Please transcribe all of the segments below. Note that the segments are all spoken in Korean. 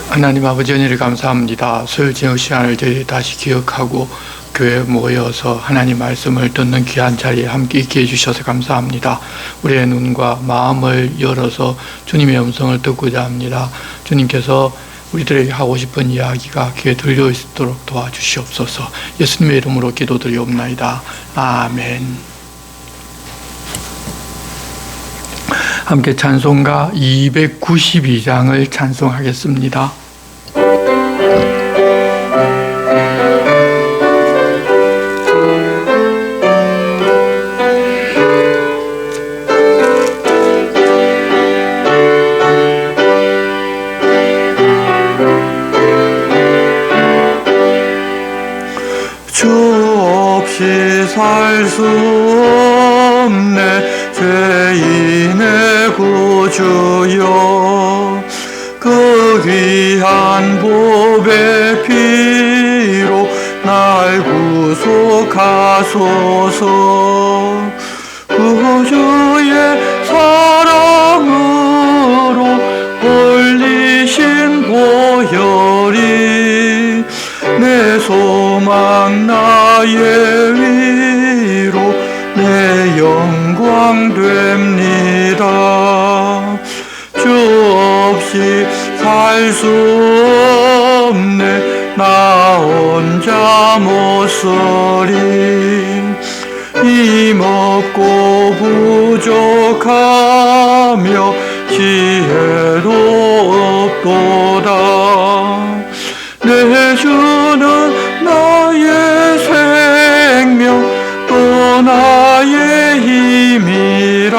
하나님 아버지 은혜를 감사합니다. 수요일 저녁 시간을 저희 다시 기억하고 교회에 모여서 하나님 말씀을 듣는 귀한 자리에 함께 있게 해주셔서 감사합니다. 우리의 눈과 마음을 열어서 주님의 음성을 듣고자 합니다. 주님께서 우리들에게 하고 싶은 이야기가 귀에 들려 있도록 도와주시옵소서. 예수님의 이름으로 기도드리옵나이다. 아멘. 함께 찬송가 292장을 찬송하겠습니다. 살 수 없네 죄인의 구주여 그 귀한 보배 피로 날 구속하소서 구주의 사랑으로 홀리신 보혈이 내 소망 나의 위로 내 영광 됩니다. 주 없이 살 수 없네 나 혼자 못 서리 힘없고 부족하며 지혜도 없도다. 내 주는 나의 생명 또 나의 힘이라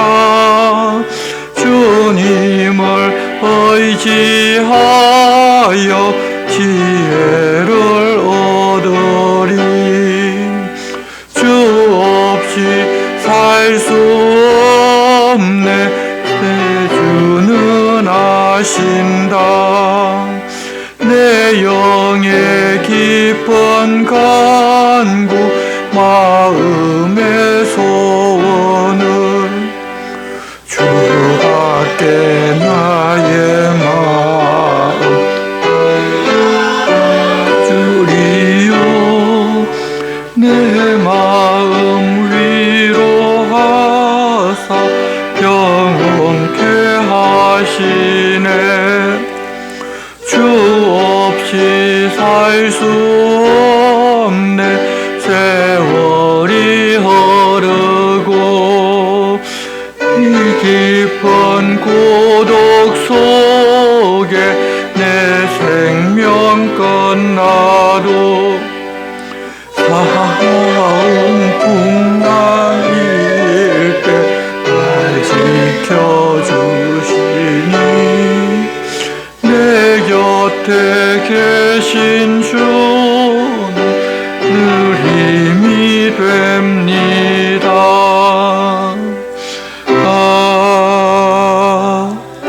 주님을 의지하여 지혜를 얻으리. 주 없이 살 수 없네 내 주는 아신다. 내 영의 깊은 간구 마음의 소원을 주밖에 나의 마음 주리요. 내 마음 위로하사 영원케 하시네. 주 없이 살 수 없네 세월이 흐르고 이 깊은 고독 속에 내 생명 끝나도 사음 풍랑일 때 날 지켜주시니 내 곁에 계신 주는 늘 힘이 됩니다.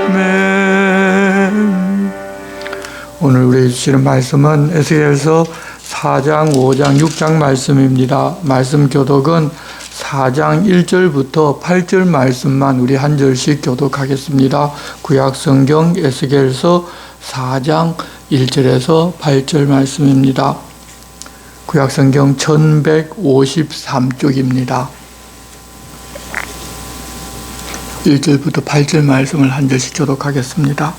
아멘. 오늘 우리 주시는 말씀은 에스겔서 4장, 5장, 6장 말씀입니다. 말씀 교독은 4장 1절부터 8절 말씀만 우리 한 절씩 교독하겠습니다. 구약성경 에스겔서 4장 1절에서 8절 말씀입니다. 구약성경 1153쪽입니다. 1절부터 8절 말씀을 한 절씩 교독하겠습니다.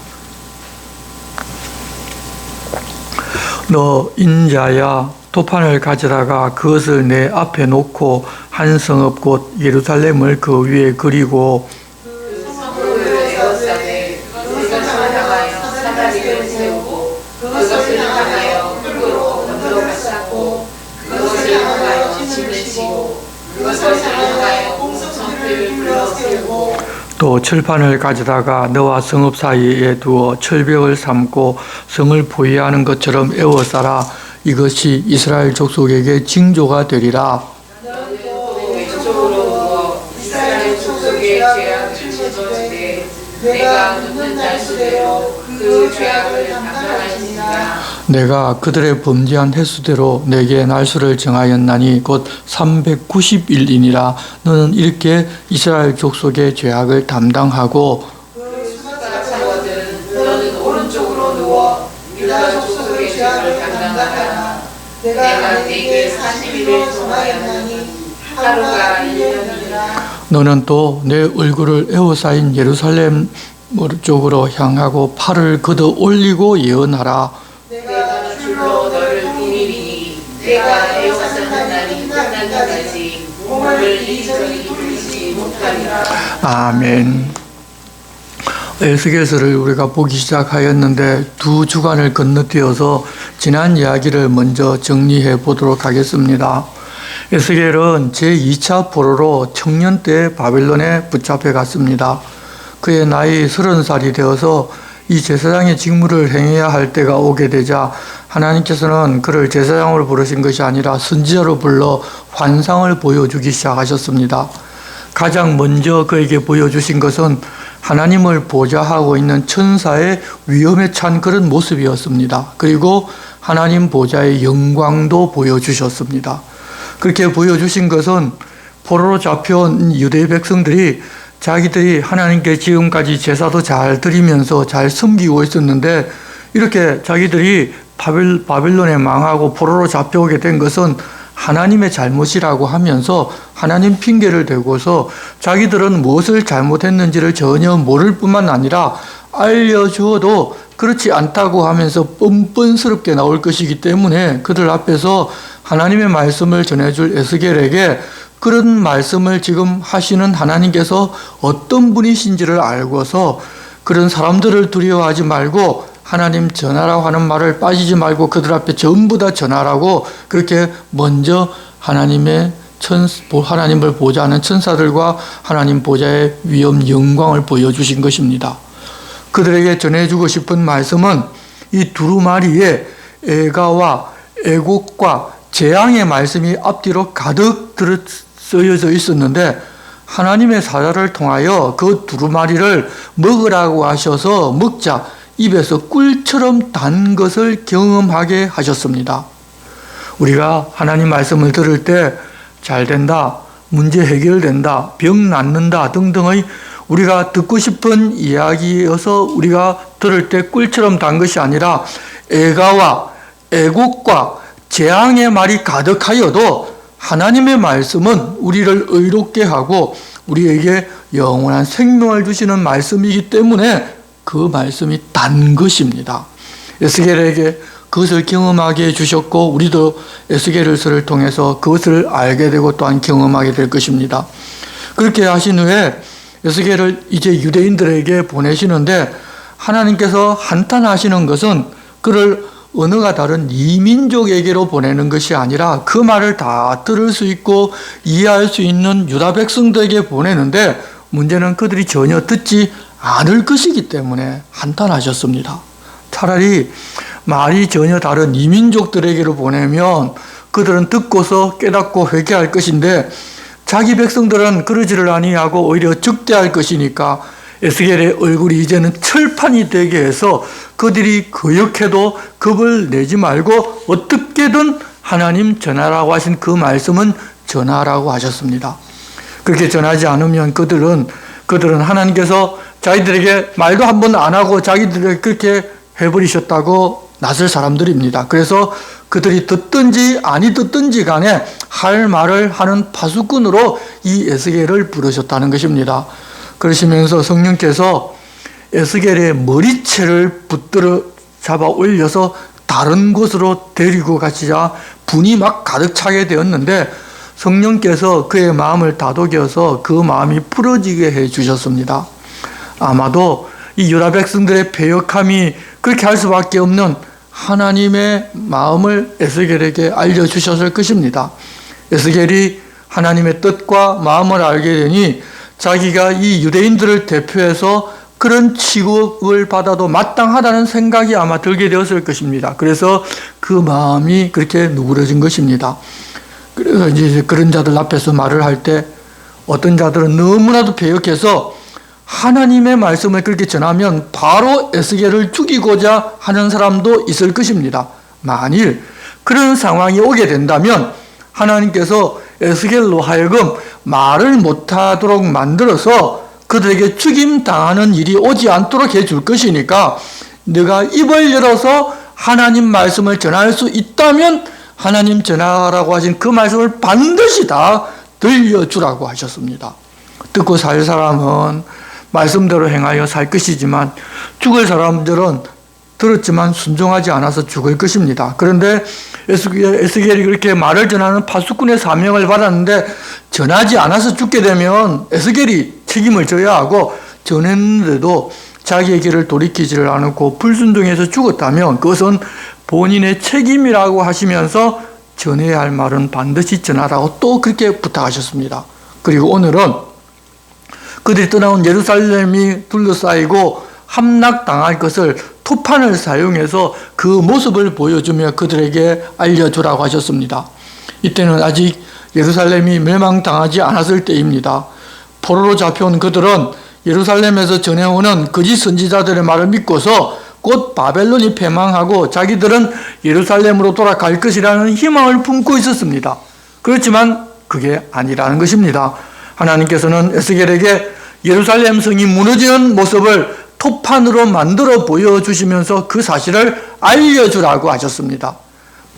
너 인자야 도판을 가져다가 그것을 내 앞에 놓고 한 성읍 곧 예루살렘을 그 위에 그리고 그것을 향하여 공성들을 불러 세우고 또 철판을 가져다가 너와 성읍 사이에 두어 철벽을 삼고 성을 포위하는 것처럼 에워싸라. 이것이 이스라엘 족속에게 징조가 되리라. 너는 또 왼쪽으로 누워 이스라엘 족속의 죄악을 짊어지되 내가 묻는 날수대로 그 죄악을 담당할지니라. 내가 그들의 범죄한 횟수대로 내게 날수를 정하였나니 곧 390일이니라. 너는 이렇게 이스라엘 족속의 죄악을 담당하고 그 수가 차거든 너는 오른쪽으로 누워 유다 족속의 죄악을 담당하라. 내가 네게 40일을 정하였나니 하루가 1년이라. 너는 또 내 얼굴을 에워싸인 예루살렘 쪽으로 향하고 팔을 걷어 올리고 예언하라. 내가 줄로 너를 꾸미리니 내가 에워싸는 날이 끝나기까지 몸을 이리저리 돌리지 못하리라. 아멘. 에스겔서를 우리가 보기 시작하였는데 두 주간을 건너뛰어서 지난 이야기를 먼저 정리해 보도록 하겠습니다. 에스겔은 제2차 포로로 청년 때 바벨론에 붙잡혀 갔습니다. 그의 나이 30살이 되어서 이 제사장의 직무를 행해야 할 때가 오게 되자 하나님께서는 그를 제사장으로 부르신 것이 아니라 선지자로 불러 환상을 보여주기 시작하셨습니다. 가장 먼저 그에게 보여주신 것은 하나님을 보좌하고 있는 천사의 위엄에 찬 그런 모습이었습니다. 그리고 하나님 보좌의 영광도 보여주셨습니다. 그렇게 보여주신 것은 포로로 잡혀온 유대 백성들이 자기들이 하나님께 지금까지 제사도 잘 드리면서 잘 섬기고 있었는데 이렇게 자기들이 바벨론에 망하고 포로로 잡혀오게 된 것은 하나님의 잘못이라고 하면서 하나님 핑계를 대고서 자기들은 무엇을 잘못했는지를 전혀 모를 뿐만 아니라 알려주어도 그렇지 않다고 하면서 뻔뻔스럽게 나올 것이기 때문에 그들 앞에서 하나님의 말씀을 전해줄 에스겔에게 그런 말씀을 지금 하시는 하나님께서 어떤 분이신지를 알고서 그런 사람들을 두려워하지 말고 하나님 전하라고 하는 말을 빠지지 말고 그들 앞에 전부 다 전하라고 그렇게 먼저 하나님을 보좌하는 천사들과 하나님 보좌의 위엄 영광을 보여주신 것입니다. 그들에게 전해주고 싶은 말씀은 이 두루마리에 애가와 애곡과 재앙의 말씀이 앞뒤로 가득 쓰여져 있었는데 하나님의 사자를 통하여 그 두루마리를 먹으라고 하셔서 먹자 입에서 꿀처럼 단 것을 경험하게 하셨습니다. 우리가 하나님 말씀을 들을 때 잘 된다, 문제 해결된다, 병 낫는다 등등의 우리가 듣고 싶은 이야기여서 우리가 들을 때 꿀처럼 단 것이 아니라 애가와 애곡과 재앙의 말이 가득하여도 하나님의 말씀은 우리를 의롭게 하고 우리에게 영원한 생명을 주시는 말씀이기 때문에 그 말씀이 단 것입니다. 에스겔에게 그것을 경험하게 해주셨고 우리도 에스겔서를 통해서 그것을 알게 되고 또한 경험하게 될 것입니다. 그렇게 하신 후에 에스겔을 이제 유대인들에게 보내시는데 하나님께서 한탄하시는 것은 그를 언어가 다른 이민족에게로 보내는 것이 아니라 그 말을 다 들을 수 있고 이해할 수 있는 유다 백성들에게 보내는데 문제는 그들이 전혀 듣지 않을 것이기 때문에 한탄하셨습니다. 차라리 말이 전혀 다른 이민족들에게로 보내면 그들은 듣고서 깨닫고 회개할 것인데 자기 백성들은 그러지를 아니하고 오히려 적대할 것이니까 에스겔의 얼굴이 이제는 철판이 되게 해서 그들이 거역해도 겁을 내지 말고 어떻게든 하나님 전하라고 하신 그 말씀은 전하라고 하셨습니다. 그렇게 전하지 않으면 그들은 하나님께서 자기들에게 말도 한 번 안 하고 자기들에게 그렇게 해버리셨다고 나설 사람들입니다. 그래서 그들이 듣든지 아니 듣든지 간에 할 말을 하는 파수꾼으로 이 에스겔을 부르셨다는 것입니다. 그러시면서 성령께서 에스겔의 머리채를 붙들어 잡아 올려서 다른 곳으로 데리고 가시자 분이 막 가득 차게 되었는데 성령께서 그의 마음을 다독여서 그 마음이 풀어지게 해 주셨습니다. 아마도 이 유다 백성들의 패역함이 그렇게 할 수밖에 없는 하나님의 마음을 에스겔에게 알려주셨을 것입니다. 에스겔이 하나님의 뜻과 마음을 알게 되니 자기가 이 유대인들을 대표해서 그런 취급을 받아도 마땅하다는 생각이 아마 들게 되었을 것입니다. 그래서 그 마음이 그렇게 누그러진 것입니다. 그래서 이제 그런 자들 앞에서 말을 할 때 어떤 자들은 너무나도 배역해서 하나님의 말씀을 그렇게 전하면 바로 에스겔을 죽이고자 하는 사람도 있을 것입니다. 만일 그런 상황이 오게 된다면 하나님께서 에스겔로 하여금 말을 못하도록 만들어서 그들에게 죽임당하는 일이 오지 않도록 해줄 것이니까 네가 입을 열어서 하나님 말씀을 전할 수 있다면 하나님 전하라고 하신 그 말씀을 반드시 다 들려주라고 하셨습니다. 듣고 살 사람은 말씀대로 행하여 살 것이지만 죽을 사람들은 들었지만 순종하지 않아서 죽을 것입니다. 그런데 에스겔이 그렇게 말을 전하는 파수꾼의 사명을 받았는데 전하지 않아서 죽게 되면 에스겔이 책임을 져야 하고 전했는데도 자기의 길을 돌이키지를 않고 불순종해서 죽었다면 그것은 본인의 책임이라고 하시면서 전해야 할 말은 반드시 전하라고 또 그렇게 부탁하셨습니다. 그리고 오늘은 그들이 떠나온 예루살렘이 둘러싸이고 함락당할 것을 토판을 사용해서 그 모습을 보여주며 그들에게 알려주라고 하셨습니다. 이때는 아직 예루살렘이 멸망당하지 않았을 때입니다. 포로로 잡혀온 그들은 예루살렘에서 전해오는 거짓 선지자들의 말을 믿고서 곧 바벨론이 패망하고 자기들은 예루살렘으로 돌아갈 것이라는 희망을 품고 있었습니다. 그렇지만 그게 아니라는 것입니다. 하나님께서는 에스겔에게 예루살렘 성이 무너지는 모습을 토판으로 만들어 보여주시면서 그 사실을 알려주라고 하셨습니다.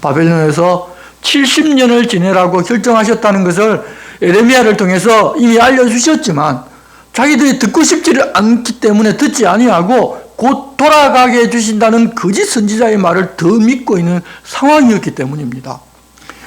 바벨론에서 70년을 지내라고 결정하셨다는 것을 에레미야를 통해서 이미 알려주셨지만 자기들이 듣고 싶지를 않기 때문에 듣지 아니하고 곧 돌아가게 해주신다는 거짓 선지자의 말을 더 믿고 있는 상황이었기 때문입니다.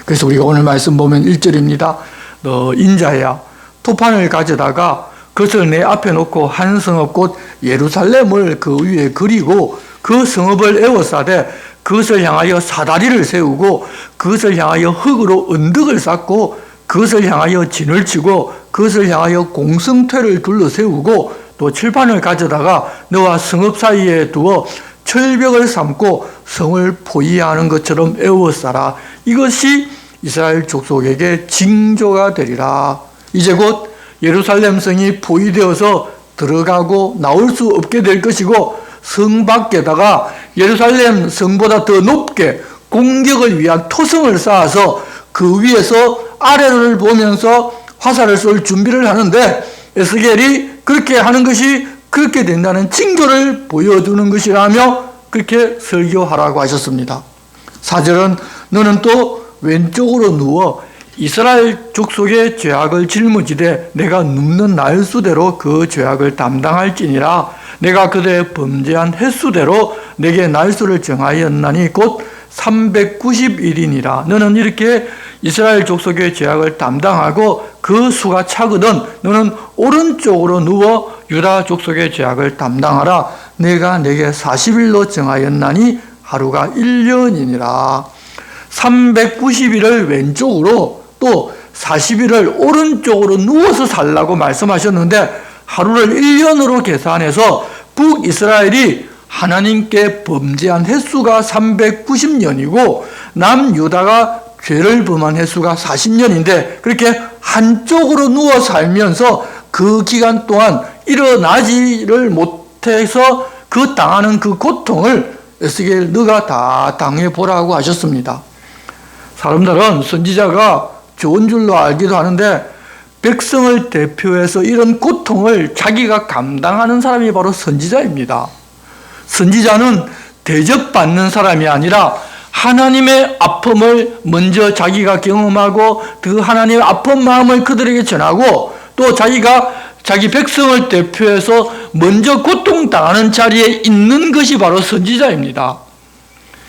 그래서 우리가 오늘 말씀 보면 1절입니다. 너 인자야 토판을 가져다가 그것을 내 앞에 놓고 한 성읍 곧 예루살렘을 그 위에 그리고 그 성읍을 에워싸되 그것을 향하여 사다리를 세우고 그것을 향하여 흙으로 언덕을 쌓고 그것을 향하여 진을 치고 그것을 향하여 공성퇴를 둘러 세우고 또 칠판을 가져다가 너와 성읍 사이에 두어 철벽을 삼고 성을 포위하는 것처럼 에워싸라. 이것이 이스라엘 족속에게 징조가 되리라. 이제 곧 예루살렘 성이 포위되어서 들어가고 나올 수 없게 될 것이고 성 밖에다가 예루살렘 성보다 더 높게 공격을 위한 토성을 쌓아서 그 위에서 아래를 보면서 화살을 쏠 준비를 하는데 에스겔이 그렇게 하는 것이 그렇게 된다는 징조를 보여주는 것이라며 그렇게 설교하라고 하셨습니다. 4절은 너는 또 왼쪽으로 누워 이스라엘 족속의 죄악을 짊어지되 내가 눕는 날수대로 그 죄악을 담당할지니라. 내가 그들의 범죄한 횟수대로 내게 날수를 정하였나니 곧 390일이니라. 너는 이렇게 이스라엘 족속의 죄악을 담당하고 그 수가 차거든 너는 오른쪽으로 누워 유다 족속의 죄악을 담당하라. 내가 내게 40일로 정하였나니 하루가 1년이니라. 390일을 왼쪽으로 또 40일을 오른쪽으로 누워서 살라고 말씀하셨는데 하루를 1년으로 계산해서 북이스라엘이 하나님께 범죄한 횟수가 390년이고 남유다가 죄를 범한 횟수가 40년인데 그렇게 한쪽으로 누워 살면서 그 기간 동안 일어나지를 못해서 그 당하는 그 고통을 에스겔 너가 다 당해보라고 하셨습니다. 사람들은 선지자가 좋은 줄로 알기도 하는데 백성을 대표해서 이런 고통을 자기가 감당하는 사람이 바로 선지자입니다. 선지자는 대접받는 사람이 아니라 하나님의 아픔을 먼저 자기가 경험하고 그 하나님의 아픈 마음을 그들에게 전하고 또 자기가 자기 백성을 대표해서 먼저 고통당하는 자리에 있는 것이 바로 선지자입니다.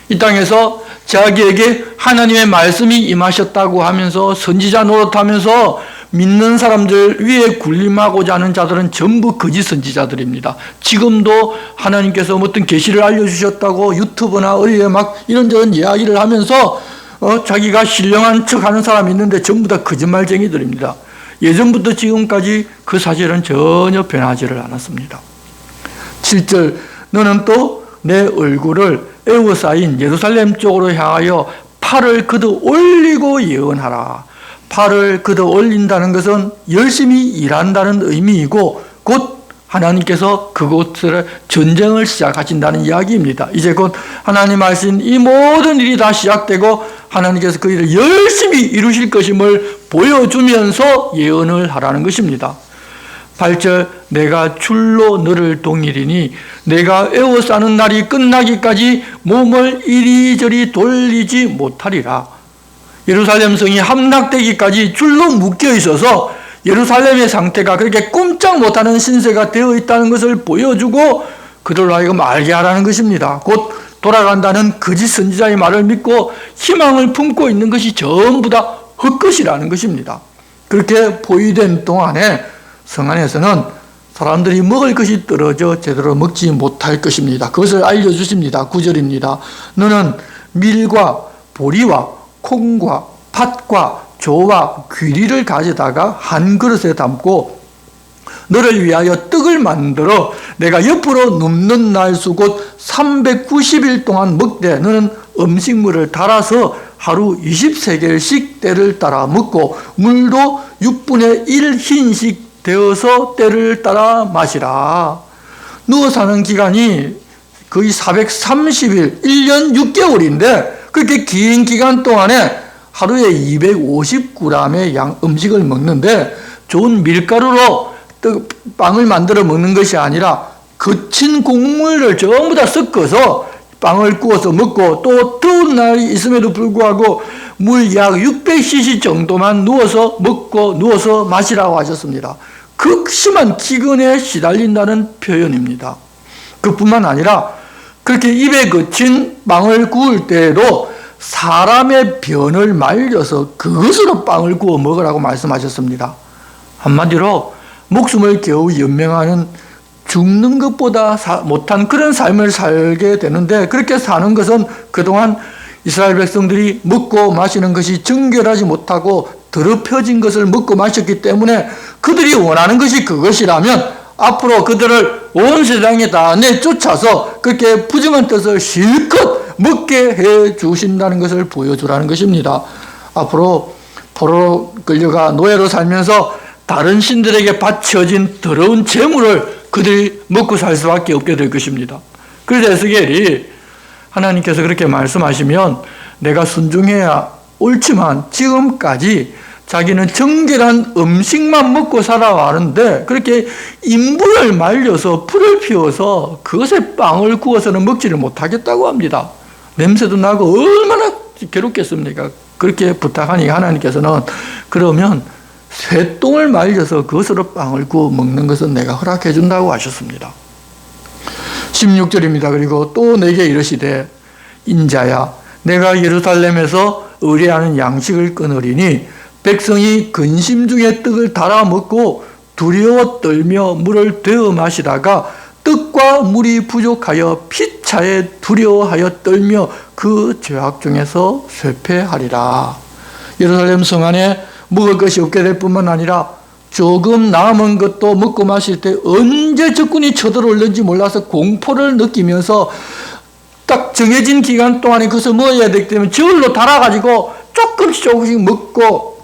이 땅에서 자기에게 하나님의 말씀이 임하셨다고 하면서 선지자 노릇하면서 믿는 사람들 위에 군림하고자 하는 자들은 전부 거짓 선지자들입니다. 지금도 하나님께서 어떤 계시를 알려주셨다고 유튜브나 어디에 막 이런저런 이야기를 하면서 자기가 신령한 척 하는 사람이 있는데 전부 다 거짓말쟁이들입니다. 예전부터 지금까지 그 사실은 전혀 변하지를 않았습니다. 7절, 너는 또 내 얼굴을 에워싸인 예루살렘 쪽으로 향하여 팔을 걷어 올리고 예언하라. 팔을 걷어 올린다는 것은 열심히 일한다는 의미이고 곧 하나님께서 그곳을 전쟁을 시작하신다는 이야기입니다. 이제 곧 하나님 하신 이 모든 일이 다 시작되고 하나님께서 그 일을 열심히 이루실 것임을 보여주면서 예언을 하라는 것입니다. 8절, 내가 줄로 너를 동이리니 내가 에워싸는 날이 끝나기까지 몸을 이리저리 돌리지 못하리라. 예루살렘 성이 함락되기까지 줄로 묶여 있어서 예루살렘의 상태가 그렇게 꼼짝 못하는 신세가 되어 있다는 것을 보여주고 그들로 하여금 알게 하라는 것입니다. 곧 돌아간다는 거짓 선지자의 말을 믿고 희망을 품고 있는 것이 전부 다 헛것이라는 것입니다. 그렇게 포위된 동안에 성 안에서는 사람들이 먹을 것이 떨어져 제대로 먹지 못할 것입니다. 그것을 알려주십니다. 9절입니다. 너는 밀과 보리와 콩과 팥과 조와 귀리를 가져다가 한 그릇에 담고 너를 위하여 떡을 만들어 내가 옆으로 눕는 날 수 곧 390일 동안 먹되 너는 음식물을 달아서 하루 20세겔씩 때를 따라 먹고 물도 6분의 1 흰씩 되어서 때를 따라 마시라. 누워 사는 기간이 거의 430일, 1년 6개월인데 그렇게 긴 기간 동안에 하루에 250g의 음식을 먹는데 좋은 밀가루로 빵을 만들어 먹는 것이 아니라 거친 곡물을 전부 다 섞어서 빵을 구워서 먹고 또 더운 날이 있음에도 불구하고 물 약 600cc 정도만 누워서 먹고 누워서 마시라고 하셨습니다. 극심한 기근에 시달린다는 표현입니다. 그뿐만 아니라 그렇게 입에 거친 빵을 구울 때에도 사람의 변을 말려서 그것으로 빵을 구워 먹으라고 말씀하셨습니다. 한마디로 목숨을 겨우 연명하는 죽는 것보다 못한 그런 삶을 살게 되는데 그렇게 사는 것은 그동안 이스라엘 백성들이 먹고 마시는 것이 정결하지 못하고 더럽혀진 것을 먹고 마셨기 때문에 그들이 원하는 것이 그것이라면 앞으로 그들을 온 세상에 다 내쫓아서 그렇게 부정한 뜻을 실컷 먹게 해 주신다는 것을 보여주라는 것입니다. 앞으로 포로로 끌려가 노예로 살면서 다른 신들에게 바쳐진 더러운 재물을 그들이 먹고 살 수밖에 없게 될 것입니다. 그래서 에스겔이 하나님께서 그렇게 말씀하시면 내가 순종해야 옳지만 지금까지 자기는 정결한 음식만 먹고 살아왔는데 그렇게 인불을 말려서 풀을 피워서 그것에 빵을 구워서는 먹지를 못하겠다고 합니다. 냄새도 나고 얼마나 괴롭겠습니까? 그렇게 부탁하니 하나님께서는 그러면 쇠똥을 말려서 그것으로 빵을 구워 먹는 것은 내가 허락해 준다고 하셨습니다. 16절입니다. 그리고 또 내게 이르시되 인자야 내가 예루살렘에서 의뢰하는 양식을 끊으리니 백성이 근심 중에 떡을 달아 먹고 두려워 떨며 물을 되어 마시다가 떡과 물이 부족하여 피차에 두려워하여 떨며 그 죄악 중에서 쇠폐하리라. 예루살렘 성 안에 먹을 것이 없게 될 뿐만 아니라 조금 남은 것도 먹고 마실 때 언제 적군이 쳐들어올는지 몰라서 공포를 느끼면서 딱 정해진 기간 동안에 그것을 먹어야 되기 때문에 저울로 달아가지고 조금씩 먹고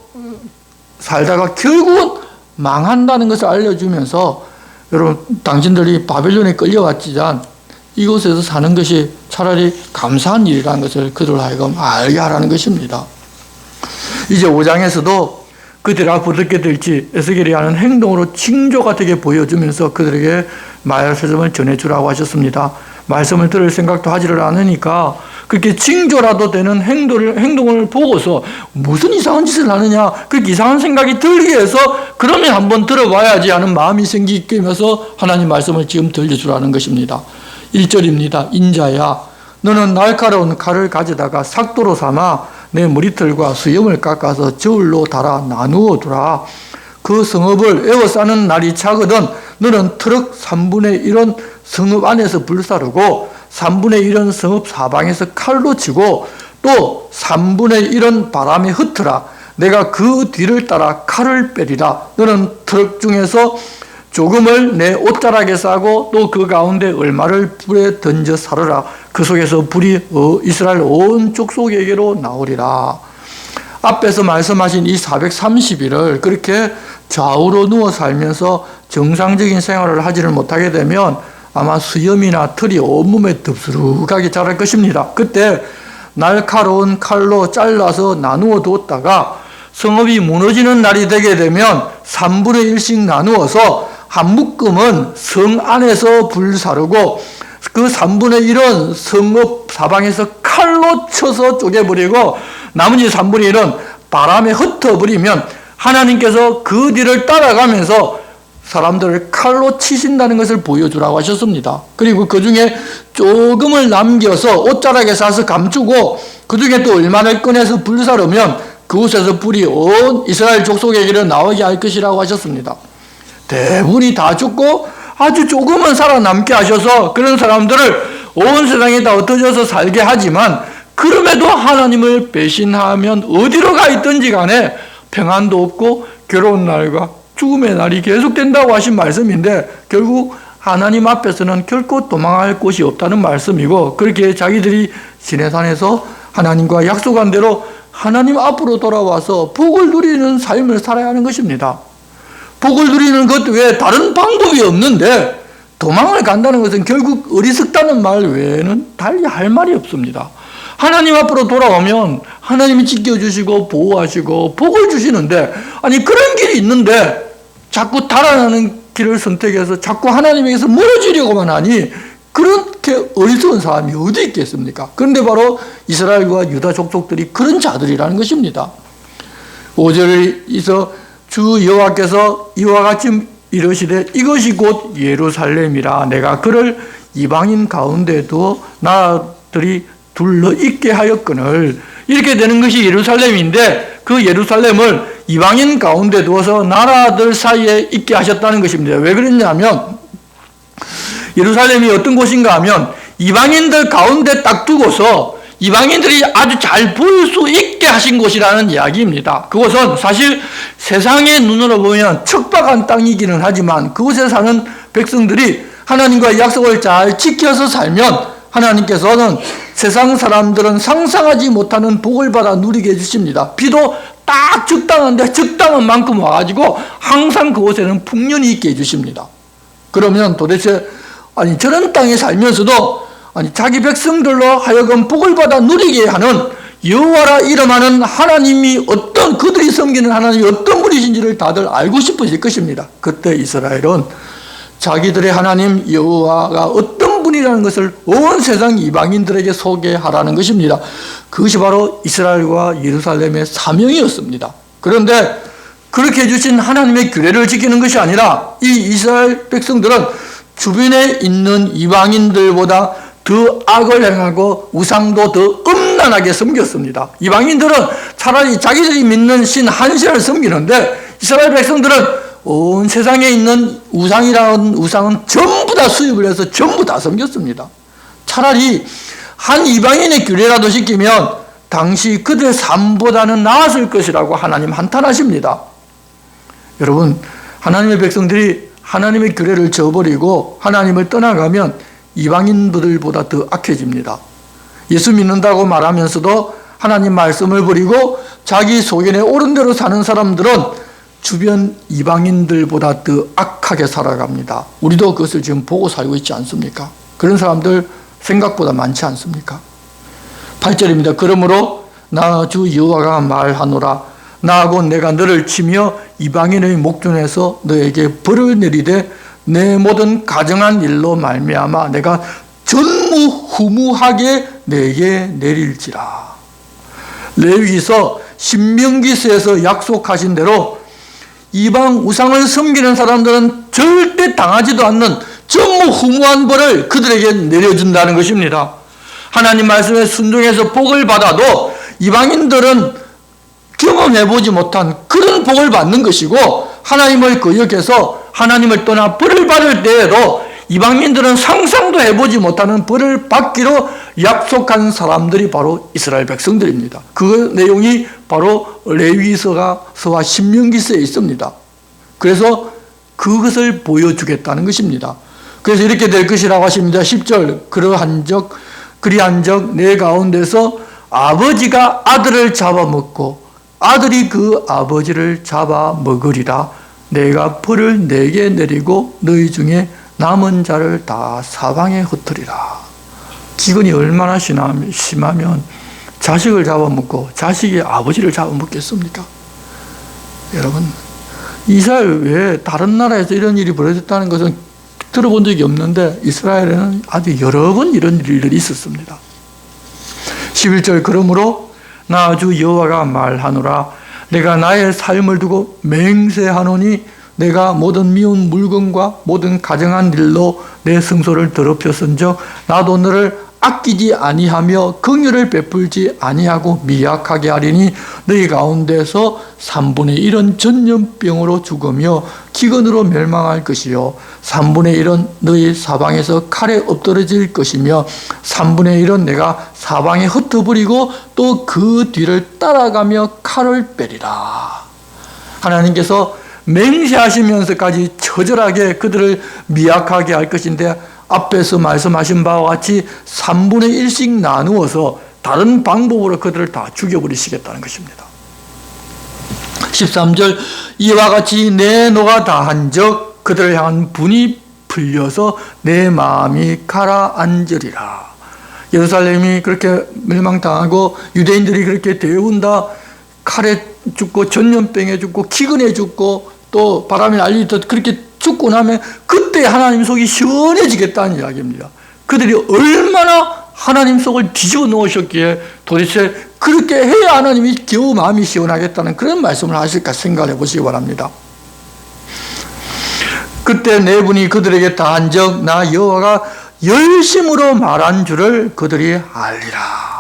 살다가 결국은 망한다는 것을 알려주면서 여러분 당신들이 바벨론에 끌려왔지만 이곳에서 사는 것이 차라리 감사한 일이라는 것을 그들 하여금 알게 하라는 것입니다. 이제 5장에서도 그들 앞으로 어떻게 될지 에스겔이 하는 행동으로 징조가 되게 보여주면서 그들에게 말씀을 전해주라고 하셨습니다. 말씀을 들을 생각도 하지를 않으니까 그렇게 징조라도 되는 행동을 보고서 무슨 이상한 짓을 하느냐 그렇게 이상한 생각이 들게 해서 그러면 한번 들어봐야지 하는 마음이 생기게 하면서 하나님 말씀을 지금 들려주라는 것입니다. 1절입니다. 인자야 너는 날카로운 칼을 가져다가 삭도로 삼아 내 머리털과 수염을 깎아서 저울로 달아 나누어 두라. 그 성읍을 에워싸는 날이 차거든 너는 트럭 3분의 1은 성읍 안에서 불사르고 3분의 1은 성읍 사방에서 칼로 치고 또 3분의 1은 바람에 흩어라. 내가 그 뒤를 따라 칼을 빼리라. 너는 트럭 중에서 조금을 내 옷자락에 싸고 또 그 가운데 얼마를 불에 던져 사르라. 그 속에서 불이 이스라엘 온 족속에게로 나오리라. 앞에서 말씀하신 이 430일을 그렇게 좌우로 누워 살면서 정상적인 생활을 하지를 못하게 되면 아마 수염이나 털이 온몸에 덥수룩하게 자랄 것입니다. 그때 날카로운 칼로 잘라서 나누어 두었다가 성읍이 무너지는 날이 되게 되면 3분의 1씩 나누어서 한 묶음은 성 안에서 불사르고 그 3분의 1은 성읍 사방에서 칼로 쳐서 쪼개버리고 나머지 3분의 1은 바람에 흩어버리면 하나님께서 그 뒤를 따라가면서 사람들을 칼로 치신다는 것을 보여주라고 하셨습니다. 그리고 그 중에 조금을 남겨서 옷자락에 싸서 감추고 그 중에 또 얼마를 꺼내서 불사르면 그곳에서 불이 온 이스라엘 족속에게로 나오게 할 것이라고 하셨습니다. 대부분이 다 죽고 아주 조금은 살아남게 하셔서 그런 사람들을 온 세상에 다 흩어져서 살게 하지만 그럼에도 하나님을 배신하면 어디로 가 있든지 간에 평안도 없고 괴로운 날과 죽음의 날이 계속된다고 하신 말씀인데 결국 하나님 앞에서는 결코 도망할 곳이 없다는 말씀이고 그렇게 자기들이 시내산에서 하나님과 약속한 대로 하나님 앞으로 돌아와서 복을 누리는 삶을 살아야 하는 것입니다. 복을 누리는 것 외에 다른 방법이 없는데 도망을 간다는 것은 결국 어리석다는 말 외에는 달리 할 말이 없습니다. 하나님 앞으로 돌아오면 하나님이 지켜주시고 보호하시고 복을 주시는데 아니 그런 길이 있는데 자꾸 달아나는 길을 선택해서 자꾸 하나님에게서 멀어지려고만 하니 그렇게 어리석은 사람이 어디 있겠습니까? 그런데 바로 이스라엘과 유다 족속들이 그런 자들이라는 것입니다. 5절에서 주 여호와께서 이와 같이 이르시되 이것이 곧 예루살렘이라. 내가 그를 이방인 가운데 두어 나라들이 둘러 있게 하였거늘. 이렇게 되는 것이 예루살렘인데 그 예루살렘을 이방인 가운데 두어서 나라들 사이에 있게 하셨다는 것입니다. 왜 그랬냐면 예루살렘이 어떤 곳인가 하면 이방인들 가운데 딱 두고서 이방인들이 아주 잘 보일 수 있게 하신 곳이라는 이야기입니다. 그곳은 사실 세상의 눈으로 보면 척박한 땅이기는 하지만 그곳에 사는 백성들이 하나님과의 약속을 잘 지켜서 살면 하나님께서는 세상 사람들은 상상하지 못하는 복을 받아 누리게 해주십니다. 비도 딱 적당한데 적당한 만큼 와가지고 항상 그곳에는 풍년이 있게 해주십니다. 그러면 도대체 아니 저런 땅에 살면서도 아니 자기 백성들로 하여금 복을 받아 누리게 하는 여호와라 이름하는 하나님이 어떤 그들이 섬기는 하나님이 어떤 분이신지를 다들 알고 싶으실 것입니다. 그때 이스라엘은 자기들의 하나님 여호와가 어떤 분이라는 것을 온 세상 이방인들에게 소개하라는 것입니다. 그것이 바로 이스라엘과 예루살렘의 사명이었습니다. 그런데 그렇게 해주신 하나님의 규례를 지키는 것이 아니라 이 이스라엘 백성들은 주변에 있는 이방인들보다 더 악을 행하고 우상도 더 음란하게 섬겼습니다. 이방인들은 차라리 자기들이 믿는 신 한 신을 섬기는데 이스라엘 백성들은 온 세상에 있는 우상이라는 우상은 전부 다 수입을 해서 전부 다 섬겼습니다. 차라리 한 이방인의 규례라도 지키면 당시 그들의 삶보다는 나았을 것이라고 하나님 한탄하십니다. 여러분, 하나님의 백성들이 하나님의 규례를 저버리고 하나님을 떠나가면 이방인들보다 더 악해집니다. 예수 믿는다고 말하면서도 하나님 말씀을 버리고 자기 소견에 옳은 대로 사는 사람들은 주변 이방인들보다 더 악하게 살아갑니다. 우리도 그것을 지금 보고 살고 있지 않습니까? 그런 사람들 생각보다 많지 않습니까? 8절입니다. 그러므로 나 주 여호와가 말하노라. 나하고 내가 너를 치며 이방인의 목전에서 너에게 벌을 내리되 내 모든 가정한 일로 말미암아 내가 전무후무하게 내게 내릴지라. 레위기서 신명기서에서 약속하신 대로 이방 우상을 섬기는 사람들은 절대 당하지도 않는 전무후무한 벌을 그들에게 내려준다는 것입니다. 하나님 말씀에 순종해서 복을 받아도 이방인들은 경험해보지 못한 그런 복을 받는 것이고 하나님을 거역해서 하나님을 떠나 벌을 받을 때에도 이방인들은 상상도 해보지 못하는 벌을 받기로 약속한 사람들이 바로 이스라엘 백성들입니다. 그 내용이 바로 레위기서와 신명기서에 있습니다. 그래서 그것을 보여주겠다는 것입니다. 그래서 이렇게 될 것이라고 하십니다. 10절 그리한 적 내 가운데서 아버지가 아들을 잡아먹고 아들이 그 아버지를 잡아먹으리라. 내가 벌을 내게 내리고 너희 중에 남은 자를 다 사방에 흩으리라. 기근이 얼마나 심하면 자식을 잡아먹고 자식이 아버지를 잡아먹겠습니까? 여러분, 이스라엘 외에 다른 나라에서 이런 일이 벌어졌다는 것은 들어본 적이 없는데 이스라엘에는 아주 여러 번 이런 일들이 있었습니다. 11절 그러므로 나 주 여호와가 말하노라. 내가 나의 삶을 두고 맹세하노니 내가 모든 미운 물건과 모든 가정한 일로 내 성소를 더럽혔은즉 나도 너를 아끼지 아니하며 긍휼을 베풀지 아니하고 미약하게 하리니 너희 가운데서 3분의 1은 전염병으로 죽으며 기근으로 멸망할 것이요 3분의 1은 너희 사방에서 칼에 엎드러질 것이며 3분의 1은 내가 사방에 흩어버리고 또 그 뒤를 따라가며 칼을 빼리라. 하나님께서 맹세하시면서까지 처절하게 그들을 미약하게 할 것인데 앞에서 말씀하신 바와 같이 3분의 1씩 나누어서 다른 방법으로 그들을 다 죽여버리시겠다는 것입니다. 13절 이와 같이 내 노가 다한적 그들을 향한 분이 풀려서 내 마음이 가라앉으리라. 예루살렘이 그렇게 멸망당하고 유대인들이 그렇게 대운다 칼에 죽고 전염병에 죽고 기근에 죽고 또 바람이 날리듯 그렇게 죽고 나면 그때 하나님 속이 시원해지겠다는 이야기입니다. 그들이 얼마나 하나님 속을 뒤집어 놓으셨기에 도대체 그렇게 해야 하나님이 겨우 마음이 시원하겠다는 그런 말씀을 하실까 생각해 보시기 바랍니다. 그때 네 분이 그들에게 다한적 나 여호와가 열심으로 말한 줄을 그들이 알리라.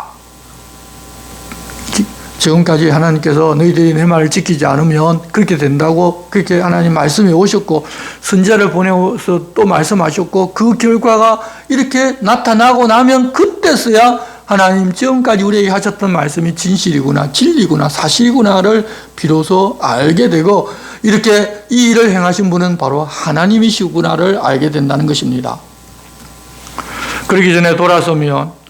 지금까지 하나님께서 너희들이 내 말을 지키지 않으면 그렇게 된다고 그렇게 하나님 말씀해 오셨고 선지자를 보내서 또 말씀하셨고 그 결과가 이렇게 나타나고 나면 그때서야 하나님 지금까지 우리에게 하셨던 말씀이 진실이구나 진리구나 사실이구나를 비로소 알게 되고 이렇게 이 일을 행하신 분은 바로 하나님이시구나를 알게 된다는 것입니다. 그러기 전에 돌아서면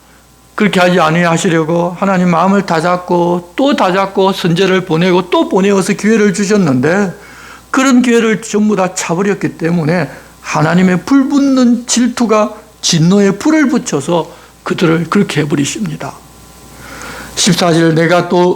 그렇게 하지 아니하시려고 하나님 마음을 다잡고 또 다잡고 선제를 보내고 또 보내어서 기회를 주셨는데 그런 기회를 전부 다 차버렸기 때문에 하나님의 불붙는 질투가 진노의 불을 붙여서 그들을 그렇게 해버리십니다. 14절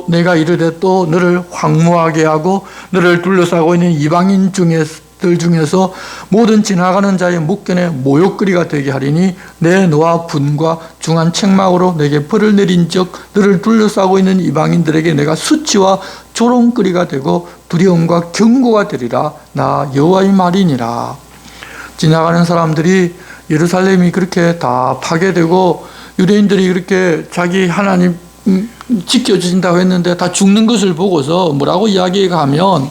내가 이르되 또 너를 황무하게 하고 너를 둘러싸고 있는 이방인 중에서 모든 지나가는 자의 묵견의 모욕거리가 되게 하리니 내 노와 분과 중한 책망으로 내게 벌을 내린 적 너를 둘러싸고 있는 이방인들에게 내가 수치와 조롱거리가 되고 두려움과 경고가 되리라. 나 여호와의 말이니라. 지나가는 사람들이 예루살렘이 그렇게 다 파괴되고 유대인들이 그렇게 자기 하나님 지켜주신다고 했는데 다 죽는 것을 보고서 뭐라고 이야기하면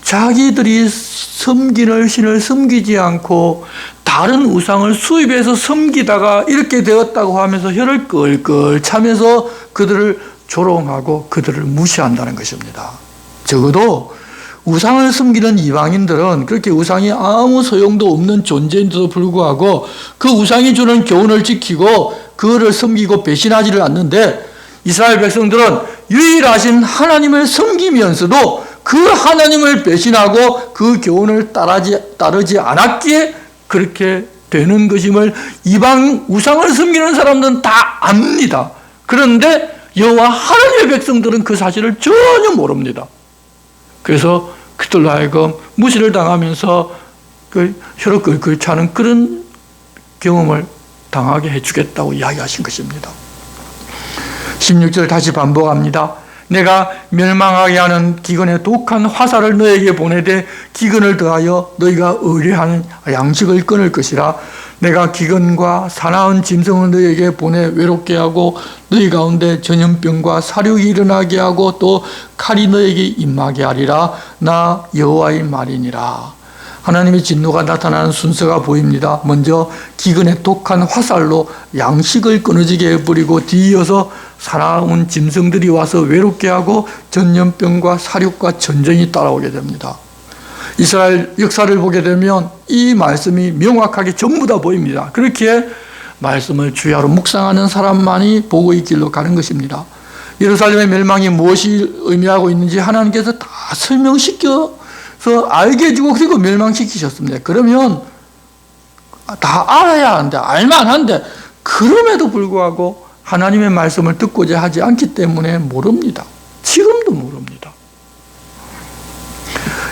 자기들이 섬기는 신을 섬기지 않고 다른 우상을 수입해서 섬기다가 이렇게 되었다고 하면서 혀를 끌끌 차면서 그들을 조롱하고 그들을 무시한다는 것입니다. 적어도 우상을 섬기는 이방인들은 그렇게 우상이 아무 소용도 없는 존재인데도 불구하고 그 우상이 주는 교훈을 지키고 그거를 섬기고 배신하지를 않는데 이스라엘 백성들은 유일하신 하나님을 섬기면서도 그 하나님을 배신하고 그 교훈을 따르지 않았기에 그렇게 되는 것임을 이방 우상을 섬기는 사람들은 다 압니다. 그런데 여호와 하나님의 백성들은 그 사실을 전혀 모릅니다. 그래서 그들로 하여금 무시를 당하면서 그 혀를 끌끌 차는 그런 경험을 당하게 해주겠다고 이야기하신 것입니다. 16절 다시 반복합니다. 내가 멸망하게 하는 기근의 독한 화살을 너에게 보내되 기근을 더하여 너희가 의뢰하는 양식을 끊을 것이라. 내가 기근과 사나운 짐승을 너희에게 보내 외롭게 하고 너희 가운데 전염병과 사륙이 일어나게 하고 또 칼이 너희에게 임하게 하리라. 나 여호와의 말이니라. 하나님의 진노가 나타나는 순서가 보입니다. 먼저 기근의 독한 화살로 양식을 끊어지게 해버리고 뒤이어서 사나운 짐승들이 와서 외롭게 하고 전염병과 사륙과 전쟁이 따라오게 됩니다. 이스라엘 역사를 보게 되면 이 말씀이 명확하게 전부 다 보입니다. 그렇게 말씀을 주야로 묵상하는 사람만이 복의 길로 가는 것입니다. 예루살렘의 멸망이 무엇이 의미하고 있는지 하나님께서 다 설명시켜서 알게 해주고 그리고 멸망시키셨습니다. 그러면 다 알아야 하는데 알만한데 그럼에도 불구하고 하나님의 말씀을 듣고자 하지 않기 때문에 모릅니다. 지금도 모릅니다.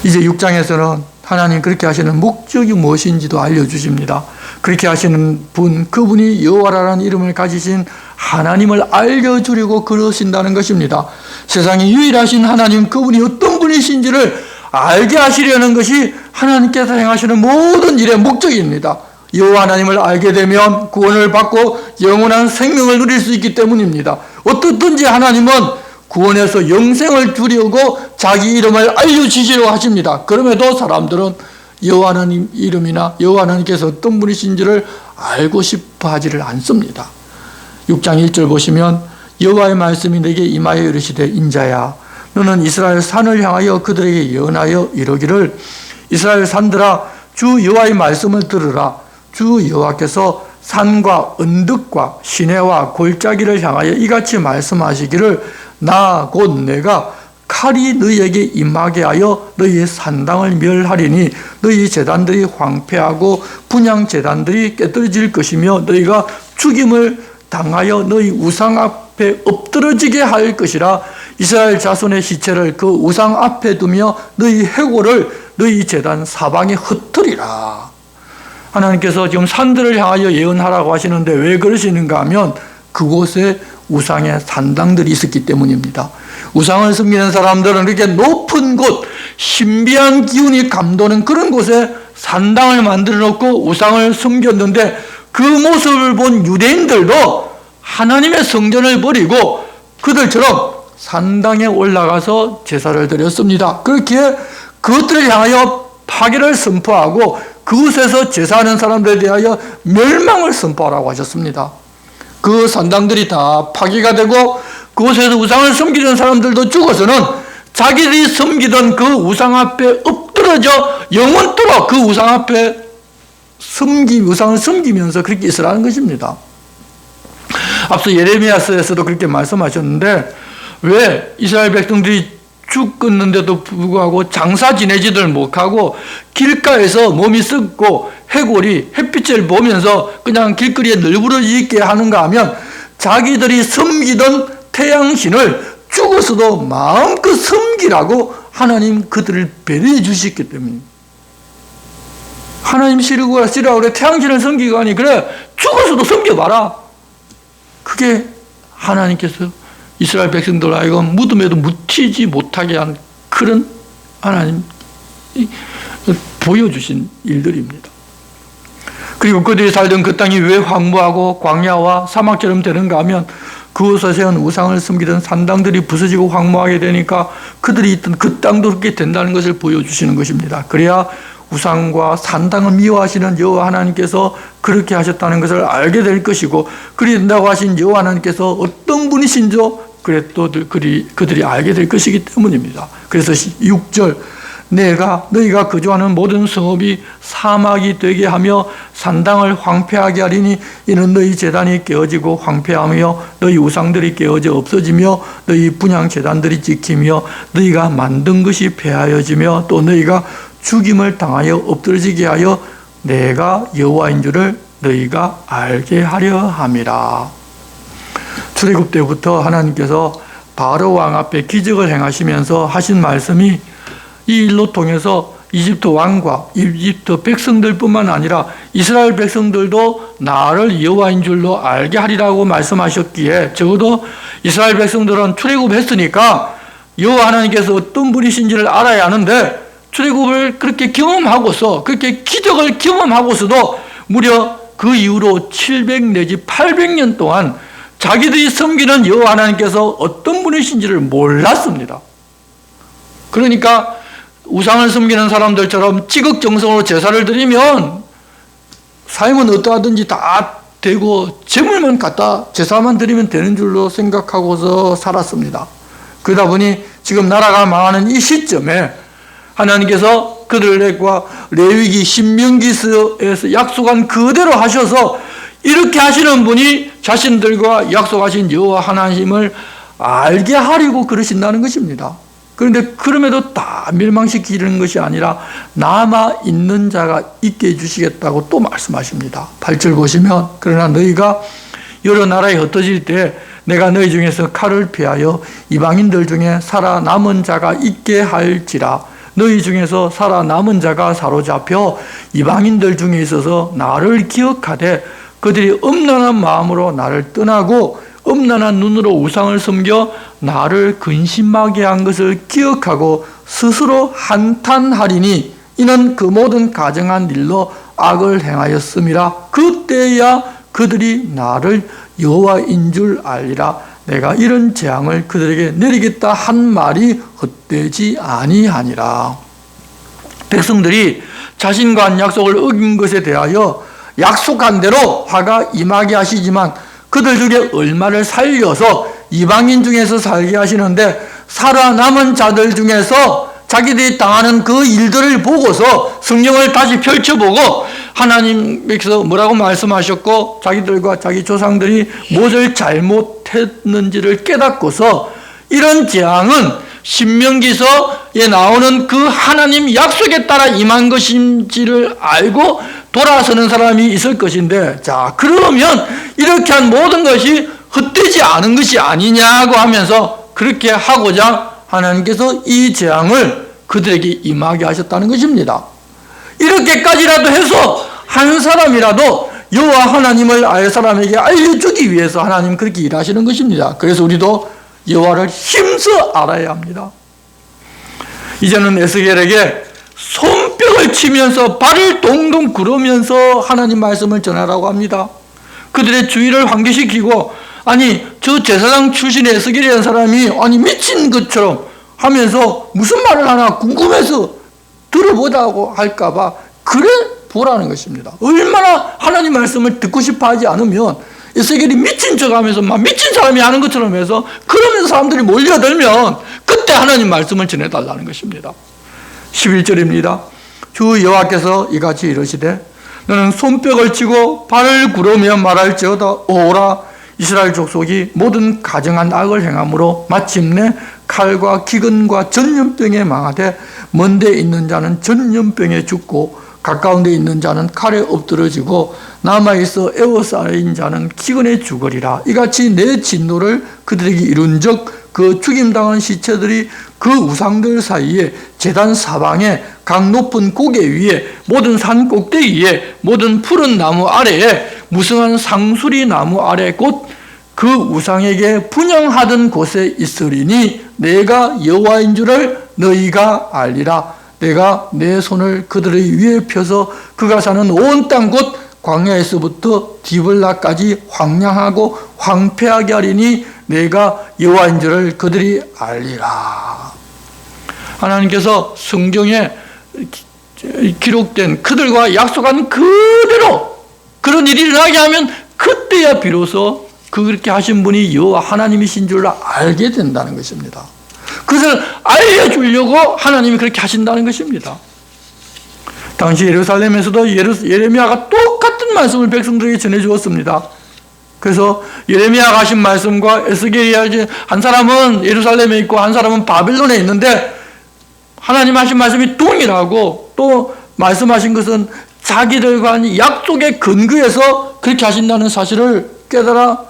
이제 6장에서는 하나님 그렇게 하시는 목적이 무엇인지도 알려주십니다. 그렇게 하시는 분, 그분이 여호와라는 이름을 가지신 하나님을 알려주려고 그러신다는 것입니다. 세상에 유일하신 하나님, 그분이 어떤 분이신지를 알게 하시려는 것이 하나님께서 행하시는 모든 일의 목적입니다. 여호와 하나님을 알게 되면 구원을 받고 영원한 생명을 누릴 수 있기 때문입니다. 어떻든지 하나님은 구원해서 영생을 주려고 자기 이름을 알려주시려고 하십니다. 그럼에도 사람들은 여호와 하나님 이름이나 여호와 하나님께서 어떤 분이신지를 알고 싶어 하지를 않습니다. 6장 1절 보시면 여호와의 말씀이 내게 임하여 이르시되 인자야 너는 이스라엘 산을 향하여 그들에게 예언하여 이르기를 이스라엘 산들아 주 여호와의 말씀을 들으라. 주 여호와께서 산과 언덕과 시내와 골짜기를 향하여 이같이 말씀하시기를 나 곧 내가 칼이 너희에게 임하게 하여 너희의 산당을 멸하리니 너희 제단들이 황폐하고 분향 제단들이 깨뜨려질 것이며 너희가 죽임을 당하여 너희 우상 앞에 엎드러지게 할 것이라. 이스라엘 자손의 시체를 그 우상 앞에 두며 너희 해골을 너희 제단 사방에 흩으리라. 하나님께서 지금 산들을 향하여 예언하라고 하시는데 왜 그러시는가 하면 그곳에 우상의 산당들이 있었기 때문입니다. 우상을 섬기는 사람들은 이렇게 높은 곳, 신비한 기운이 감도는 그런 곳에 산당을 만들어 놓고 우상을 섬겼는데 그 모습을 본 유대인들도 하나님의 성전을 버리고 그들처럼 산당에 올라가서 제사를 드렸습니다. 그렇게 그것들을 향하여 파괴를 선포하고 그곳에서 제사하는 사람들에 대하여 멸망을 선포하라고 하셨습니다. 그 산당들이 다 파괴가 되고 그곳에서 우상을 섬기던 사람들도 죽어서는 자기들이 섬기던 그 우상 앞에 엎드러져 영원토록 그 우상 앞에 우상을 섬기면서 그렇게 있으라는 것입니다. 앞서 예레미야서에서도 그렇게 말씀하셨는데 왜 이스라엘 백성들이 죽었는데도 불구하고 장사 지내지들 못하고 길가에서 몸이 썩고 해골이 햇빛을 보면서 그냥 길거리에 널브러져 있게 하는가 하면 자기들이 섬기던 태양신을 죽어서도 마음껏 섬기라고 하나님 그들을 배려해 주셨기 때문입니다. 하나님 싫으라 그래 태양신을 섬기고 하니 그래 죽어서도 섬겨봐라. 그게 하나님께서 이스라엘 백성들 하여금 무덤에도 묻히지 못하게 한 그런 하나님 보여주신 일들입니다. 그리고 그들이 살던 그 땅이 왜 황무하고 광야와 사막처럼 되는가 하면 그곳에 세운 우상을 섬기던 산당들이 부서지고 황무하게 되니까 그들이 있던 그 땅도 그렇게 된다는 것을 보여주시는 것입니다. 그래야 우상과 산당을 미워하시는 여호와 하나님께서 그렇게 하셨다는 것을 알게 될 것이고 그리 된다고 하신 여호와 하나님께서 어떤 분이신지도 그래 또 그들이 알게 될 것이기 때문입니다. 그래서 6절 내가 너희가 거주하는 모든 성읍이 사막이 되게 하며 산당을 황폐하게 하리니 이는 너희 제단이 깨어지고 황폐하며 너희 우상들이 깨어져 없어지며 너희 분향 제단들이 지키며 너희가 만든 것이 폐하여지며 또 너희가 죽임을 당하여 엎드러지게 하여 내가 여호와인 줄을 너희가 알게 하려 함이라. 출애굽 때부터 하나님께서 바로 왕 앞에 기적을 행하시면서 하신 말씀이 이 일로 통해서 이집트 왕과 이집트 백성들뿐만 아니라 이스라엘 백성들도 나를 여호와인 줄로 알게 하리라고 말씀하셨기에 적어도 이스라엘 백성들은 출애굽했으니까 여호와 하나님께서 어떤 분이신지를 알아야 하는데 출애굽을 그렇게 경험하고서 그렇게 기적을 경험하고서도 무려 그 이후로 700 내지 800년 동안 자기들이 섬기는 여호와 하나님께서 어떤 분이신지를 몰랐습니다. 그러니까 우상을 섬기는 사람들처럼 지극정성으로 제사를 드리면 삶은 어떠하든지 다 되고 재물만 갖다 제사만 드리면 되는 줄로 생각하고서 살았습니다. 그러다 보니 지금 나라가 망하는 이 시점에 하나님께서 그들과 레위기 신명기서에서 약속한 그대로 하셔서 이렇게 하시는 분이 자신들과 약속하신 여호와 하나님을 알게 하려고 그러신다는 것입니다. 그런데 그럼에도 다 멸망시키는 것이 아니라 남아있는 자가 있게 해주시겠다고 또 말씀하십니다. 8절 보시면 그러나 너희가 여러 나라에 흩어질 때 내가 너희 중에서 칼을 피하여 이방인들 중에 살아남은 자가 있게 할지라 너희 중에서 살아남은 자가 사로잡혀 이방인들 중에 있어서 나를 기억하되 그들이 엄란한 마음으로 나를 떠나고 엄란한 눈으로 우상을 섬겨 나를 근심하게 한 것을 기억하고 스스로 한탄하리니 이는 그 모든 가정한 일로 악을 행하였음이라. 그때야 그들이 나를 여호와인 줄 알리라. 내가 이런 재앙을 그들에게 내리겠다 한 말이 헛되지 아니하니라. 백성들이 자신과 한 약속을 어긴 것에 대하여 약속한 대로 화가 임하게 하시지만 그들 중에 얼마를 살려서 이방인 중에서 살게 하시는데 살아남은 자들 중에서 자기들이 당하는 그 일들을 보고서 성경을 다시 펼쳐보고 하나님께서 뭐라고 말씀하셨고 자기들과 자기 조상들이 무엇을 잘못했는지를 깨닫고서 이런 재앙은 신명기서에 나오는 그 하나님 약속에 따라 임한 것인지를 알고 돌아서는 사람이 있을 것인데, 자, 그러면 이렇게 한 모든 것이 헛되지 않은 것이 아니냐고 하면서 그렇게 하고자 하나님께서 이 재앙을 그들에게 임하게 하셨다는 것입니다. 이렇게까지라도 해서 한 사람이라도 여호와 하나님을 알 사람에게 알려주기 위해서 하나님 그렇게 일하시는 것입니다. 그래서 우리도 여호와를 힘써 알아야 합니다. 이제는 에스겔에게 손뼉을 치면서 발을 동동 구르면서 하나님 말씀을 전하라고 합니다. 그들의 주의를 환기시키고, 아니 저 제사장 출신의 에스겔이라는 사람이 아니 미친 것처럼 하면서 무슨 말을 하나 궁금해서 들어보자고 할까봐 그래 보라는 것입니다. 얼마나 하나님 말씀을 듣고 싶어 하지 않으면 에스겔이 미친 척 하면서 막 미친 사람이 하는 것처럼 해서 그러면서 사람들이 몰려들면 그때 하나님 말씀을 전해달라는 것입니다. 11절입니다. 주 여호와께서 이같이 이르시되 너는 손뼉을 치고 발을 구르며 말할지어다. 오라, 이스라엘 족속이 모든 가정한 악을 행함으로 마침내 칼과 기근과 전염병에 망하되 먼데 있는 자는 전염병에 죽고 가까운 데 있는 자는 칼에 엎드러지고 남아있어 에워싸인 자는 기근에 죽으리라. 이같이 내 진노를 그들에게 이룬즉 그 죽임당한 시체들이 그 우상들 사이에 제단 사방에 각 높은 고개 위에 모든 산 꼭대기에 모든 푸른 나무 아래에 무성한 상수리 나무 아래 곧 그 우상에게 분향하던 곳에 있으리니 내가 여호와인 줄을 너희가 알리라. 내가 내 손을 그들의 위에 펴서 그가 사는 온 땅 곧 광야에서부터 디블라까지 황량하고 황폐하게 하리니 내가 여호와인 줄을 그들이 알리라. 하나님께서 성경에 기록된 그들과 약속한 그대로 그런 일이 일어나게 하면 그때야 비로소 그렇게 하신 분이 여호와 하나님이신 줄 알게 된다는 것입니다. 그것을 알려주려고 하나님이 그렇게 하신다는 것입니다. 당시 예루살렘에서도 예레미야가 똑같은 말씀을 백성들에게 전해주었습니다. 그래서 예레미야가 하신 말씀과 에스겔이 한 사람은 예루살렘에 있고 한 사람은 바빌론에 있는데 하나님 하신 말씀이 동일하고 또 말씀하신 것은 자기들과 약속의 근거에서 그렇게 하신다는 사실을 깨달아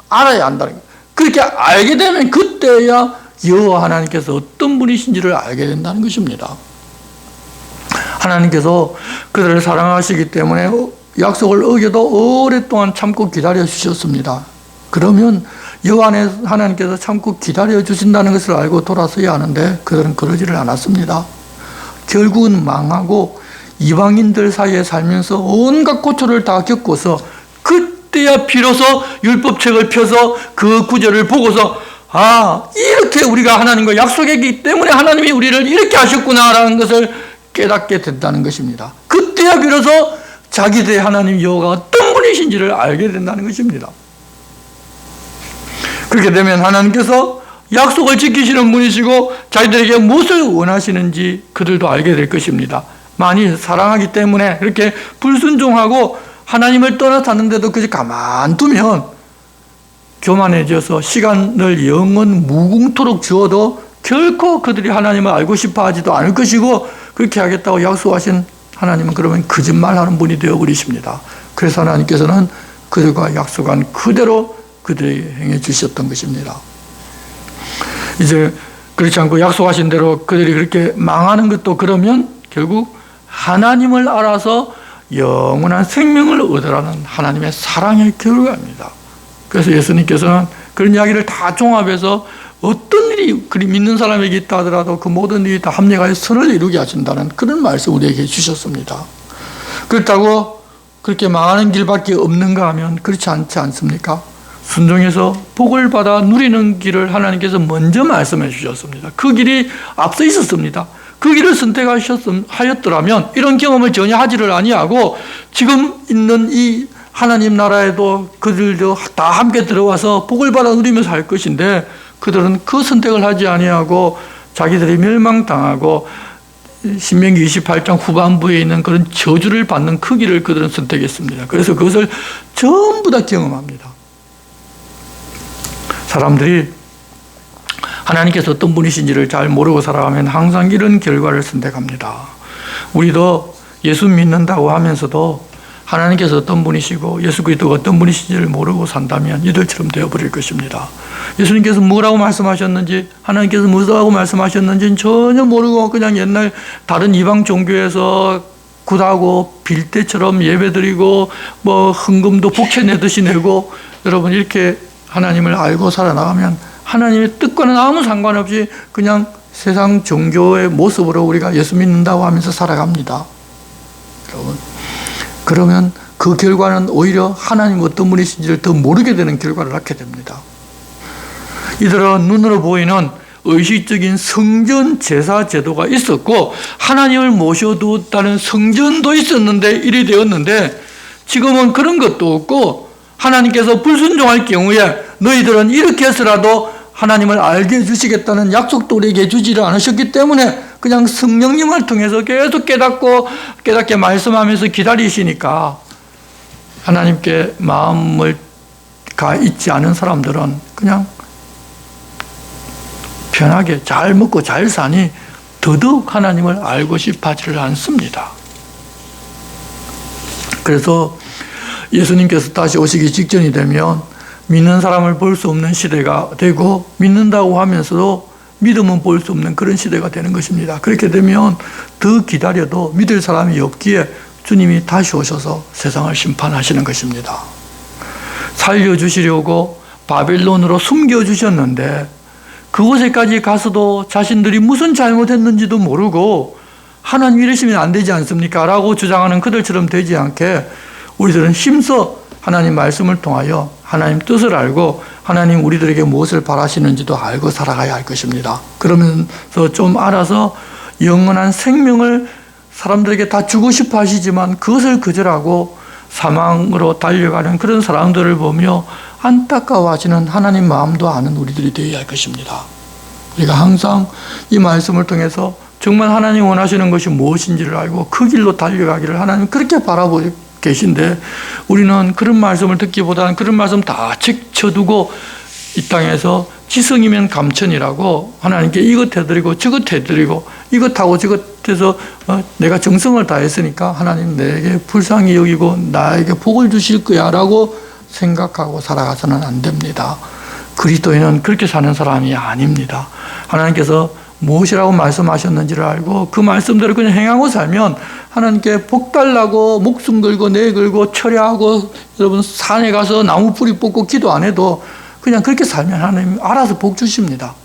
알아야 한다는 거예요. 그렇게 알게 되면 그때야 여호와 하나님께서 어떤 분이신지를 알게 된다는 것입니다. 하나님께서 그들을 사랑하시기 때문에 약속을 어겨도 오랫동안 참고 기다려 주셨습니다. 그러면 여호와 하나님께서 참고 기다려 주신다는 것을 알고 돌아서야 하는데 그들은 그러지를 않았습니다. 결국은 망하고 이방인들 사이에 살면서 온갖 고초를 다 겪고서 그때야 비로소 율법책을 펴서 그 구절을 보고서 이렇게 우리가 하나님과 약속했기 때문에 하나님이 우리를 이렇게 하셨구나라는 것을 깨닫게 된다는 것입니다. 그때야 비로소 자기들의 하나님 여호와가 어떤 분이신지를 알게 된다는 것입니다. 그렇게 되면 하나님께서 약속을 지키시는 분이시고 자기들에게 무엇을 원하시는지 그들도 알게 될 것입니다. 많이 사랑하기 때문에 그렇게 불순종하고 하나님을 떠나탔는데도 그저 가만두면 교만해져서 시간을 영원 무궁토록 주어도 결코 그들이 하나님을 알고 싶어 하지도 않을 것이고, 그렇게 하겠다고 약속하신 하나님은 그러면 거짓말하는 분이 되어버리십니다. 그래서 하나님께서는 그들과 약속한 그대로 그들에게 행해 주셨던 것입니다. 이제 그렇지 않고 약속하신 대로 그들이 그렇게 망하는 것도 그러면 결국 하나님을 알아서 영원한 생명을 얻으라는 하나님의 사랑의 결과입니다. 그래서 예수님께서는 그런 이야기를 다 종합해서 어떤 일이 그리 믿는 사람에게 있다 하더라도 그 모든 일이 다 합력하여 선을 이루게 하신다는 그런 말씀 우리에게 주셨습니다. 그렇다고 그렇게 망하는 길밖에 없는가 하면 그렇지 않지 않습니까? 순종해서 복을 받아 누리는 길을 하나님께서 먼저 말씀해 주셨습니다. 그 길이 앞서 있었습니다. 그 길을 선택하였더라면 이런 경험을 전혀 하지를 아니하고 지금 있는 이 하나님 나라에도 그들도 다 함께 들어와서 복을 받아 누리면서 할 것인데, 그들은 그 선택을 하지 아니하고 자기들이 멸망당하고 신명기 28장 후반부에 있는 그런 저주를 받는 그 길을 그들은 선택했습니다. 그래서 그것을 전부 다 경험합니다. 사람들이 하나님께서 어떤 분이신지를 잘 모르고 살아가면 항상 이런 결과를 선택합니다. 우리도 예수 믿는다고 하면서도 하나님께서 어떤 분이시고 예수 그리스도가 어떤 분이신지를 모르고 산다면 이들처럼 되어버릴 것입니다. 예수님께서 뭐라고 말씀하셨는지, 하나님께서 무엇이라고 말씀하셨는지는 전혀 모르고 그냥 옛날 다른 이방 종교에서 굿하고 빌 때처럼 예배드리고 뭐 헌금도 복채 내듯이 내고, 여러분 이렇게 하나님을 알고 살아나가면 하나님의 뜻과는 아무 상관없이 그냥 세상 종교의 모습으로 우리가 예수 믿는다고 하면서 살아갑니다. 여러분, 그러면 그 결과는 오히려 하나님 어떤 분이신지를 더 모르게 되는 결과를 낳게 됩니다. 이들은 눈으로 보이는 의식적인 성전 제사 제도가 있었고 하나님을 모셔두었다는 성전도 있었는데 일이 되었는데, 지금은 그런 것도 없고 하나님께서 불순종할 경우에 너희들은 이렇게 해서라도 하나님을 알게 해주시겠다는 약속도 우리에게 해주지를 않으셨기 때문에 그냥 성령님을 통해서 계속 깨닫게 말씀하면서 기다리시니까 하나님께 마음을 가 있지 않은 사람들은 그냥 편하게 잘 먹고 잘 사니 더더욱 하나님을 알고 싶어 하지를 않습니다. 그래서 예수님께서 다시 오시기 직전이 되면 믿는 사람을 볼 수 없는 시대가 되고 믿는다고 하면서도 믿음은 볼 수 없는 그런 시대가 되는 것입니다. 그렇게 되면 더 기다려도 믿을 사람이 없기에 주님이 다시 오셔서 세상을 심판하시는 것입니다. 살려주시려고 바벨론으로 숨겨주셨는데 그곳에까지 가서도 자신들이 무슨 잘못했는지도 모르고 하나님 이러시면 안 되지 않습니까? 라고 주장하는 그들처럼 되지 않게 우리들은 힘써 하나님 말씀을 통하여 하나님 뜻을 알고 하나님 우리들에게 무엇을 바라시는지도 알고 살아가야 할 것입니다. 그러면서 좀 알아서 영원한 생명을 사람들에게 다 주고 싶어 하시지만 그것을 거절하고 사망으로 달려가는 그런 사람들을 보며 안타까워하시는 하나님 마음도 아는 우리들이 되어야 할 것입니다. 우리가 항상 이 말씀을 통해서 정말 하나님 원하시는 것이 무엇인지를 알고 그 길로 달려가기를 하나님 그렇게 바라보고 계신데, 우리는 그런 말씀을 듣기보다는 그런 말씀 다 책쳐두고 이 땅에서 지성이면 감천이라고 하나님께 이것 해드리고 저것 해드리고 이것하고 저것해서 내가 정성을 다했으니까 하나님 내게 불쌍히 여기고 나에게 복을 주실 거야 라고 생각하고 살아가서는 안 됩니다. 그리스도인은 그렇게 사는 사람이 아닙니다. 하나님께서 무엇이라고 말씀하셨는지를 알고 그 말씀대로 그냥 행하고 살면 하나님께 복 달라고 목숨 걸고 내 걸고 철야하고 여러분 산에 가서 나무 뿌리 뽑고 기도 안 해도 그냥 그렇게 살면 하나님 알아서 복 주십니다.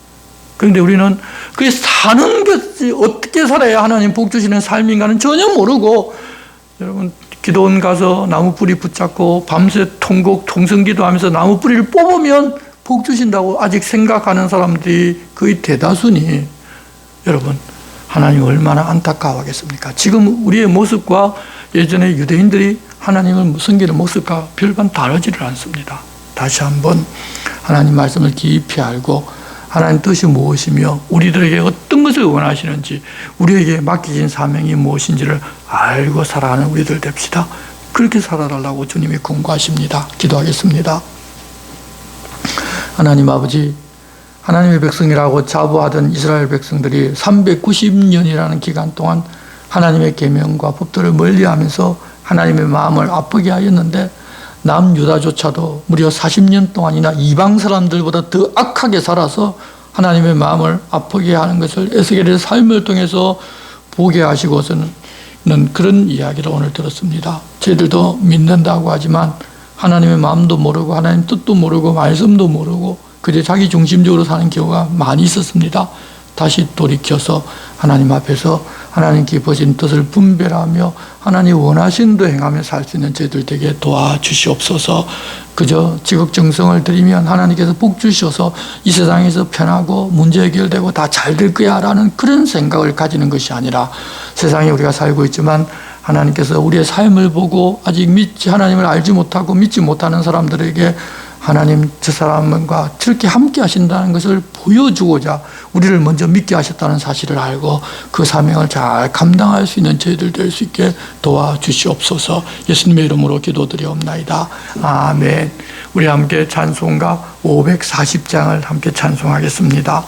그런데 우리는 그게 사는 것이 어떻게 살아야 하나님 복 주시는 삶인가는 전혀 모르고 여러분 기도원 가서 나무 뿌리 붙잡고 밤새 통곡 통성기도 하면서 나무 뿌리를 뽑으면 복 주신다고 아직 생각하는 사람들이 거의 대다수니 여러분 하나님 얼마나 안타까워하겠습니까? 지금 우리의 모습과 예전에 유대인들이 하나님을 섬기는 모습과 별반 다르지를 않습니다. 다시 한번 하나님 말씀을 깊이 알고 하나님 뜻이 무엇이며 우리들에게 어떤 것을 원하시는지 우리에게 맡기신 사명이 무엇인지를 알고 살아가는 우리들 됩시다. 그렇게 살아달라고 주님이 권고하십니다. 기도하겠습니다. 하나님 아버지, 하나님의 백성이라고 자부하던 이스라엘 백성들이 390년이라는 기간 동안 하나님의 계명과 법도를 멀리하면서 하나님의 마음을 아프게 하였는데 남유다조차도 무려 40년 동안이나 이방 사람들보다 더 악하게 살아서 하나님의 마음을 아프게 하는 것을 에스겔의 삶을 통해서 보게 하시고서는 그런 이야기를 오늘 들었습니다. 저희들도 믿는다고 하지만 하나님의 마음도 모르고 하나님 뜻도 모르고 말씀도 모르고 그저 자기 중심적으로 사는 경우가 많이 있었습니다. 다시 돌이켜서 하나님 앞에서 하나님 깊으신 뜻을 분별하며 하나님 원하신 대로 행하며 살 수 있는 저희들 되게 도와주시옵소서. 그저 지극정성을 드리면 하나님께서 복 주셔서 이 세상에서 편하고 문제 해결되고 다 잘 될 거야 라는 그런 생각을 가지는 것이 아니라 세상에 우리가 살고 있지만 하나님께서 우리의 삶을 보고 아직 하나님을 알지 못하고 믿지 못하는 사람들에게 하나님 저 사람과 저렇게 함께 하신다는 것을 보여주고자 우리를 먼저 믿게 하셨다는 사실을 알고 그 사명을 잘 감당할 수 있는 저희들 될 수 있게 도와주시옵소서. 예수님의 이름으로 기도드리옵나이다. 아멘. 우리 함께 찬송가 540장을 함께 찬송하겠습니다.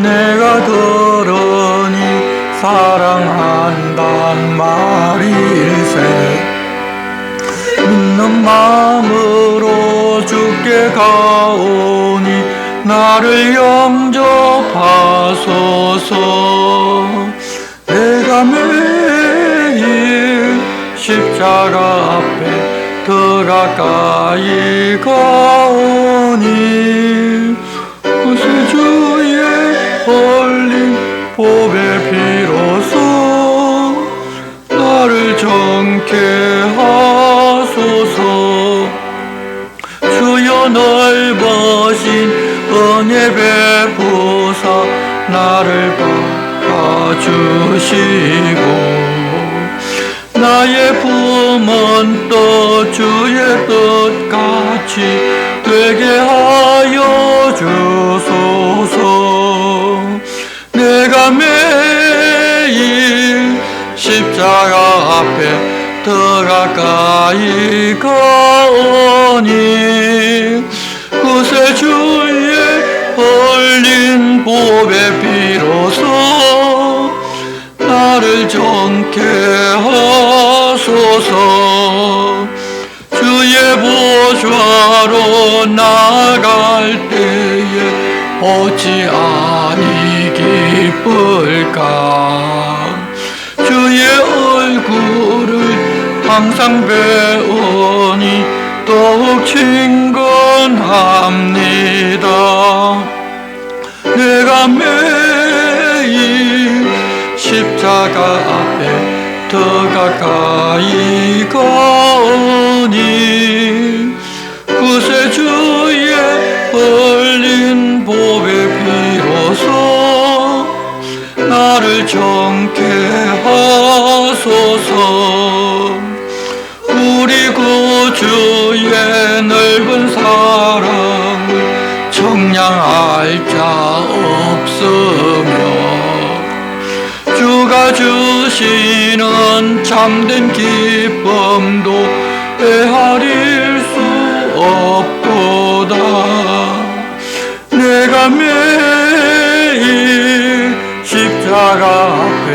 내가 들으니 사랑한단 말일세 믿는 마음으로 주께 가오니 나를 영접하소서. 내가 매일 십자가 앞에 더 가까이 가오니 구세주의 흘린 보배 피로써 나를 정케 하소서. 주여 넓으신 은혜 베푸사 나를 박아주시고 나의 품은 또 주의 뜻같이 되게 하여 주소서. 내가 매일 십자가 앞에 더 가까이 가오니 구세주의 흘린 보배 피로써 나를 정케 하소서. 주의 보좌로 나갈 때에 어찌 아니 기쁠까. 주의 얼굴을 항상 배우니 더욱 친근합니다. 내가 매일 십자가 앞에 더 가까이 가오니 구세주의 흘린 보배 피로써 나를 정케 하소서. 우리 구주의 넓은 사랑을 청량할 자 없으며 주가 주시는 참된 기쁨도 헤아릴 수 없도다. 내가 매일 십자가 앞에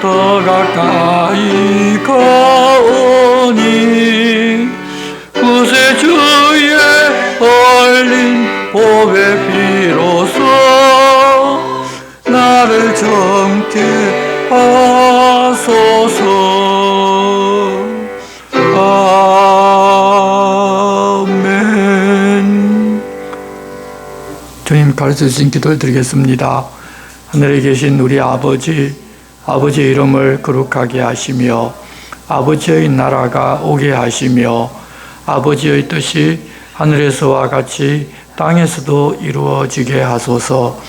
더 가까이 가오니 구세주의 흘린 보배 피로써 나를 정케 하소서. 주님 가르쳐 주신 기도를 드리겠습니다. 하늘에 계신 우리 아버지, 아버지의 이름을 거룩하게 하시며 아버지의 나라가 오게 하시며 아버지의 뜻이 하늘에서와 같이 땅에서도 이루어지게 하소서.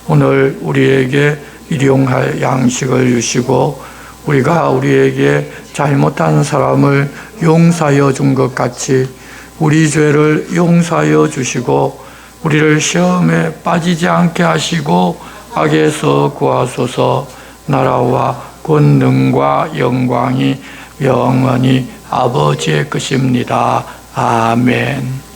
오늘 우리에게 일용할 양식을 주시고 우리가 우리에게 잘못한 사람을 용서하여 준 것 같이 우리 죄를 용서하여 주시고 우리를 시험에 빠지지 않게 하시고 악에서 구하소서. 나라와 권능과 영광이 영원히 아버지의 것입니다. 아멘.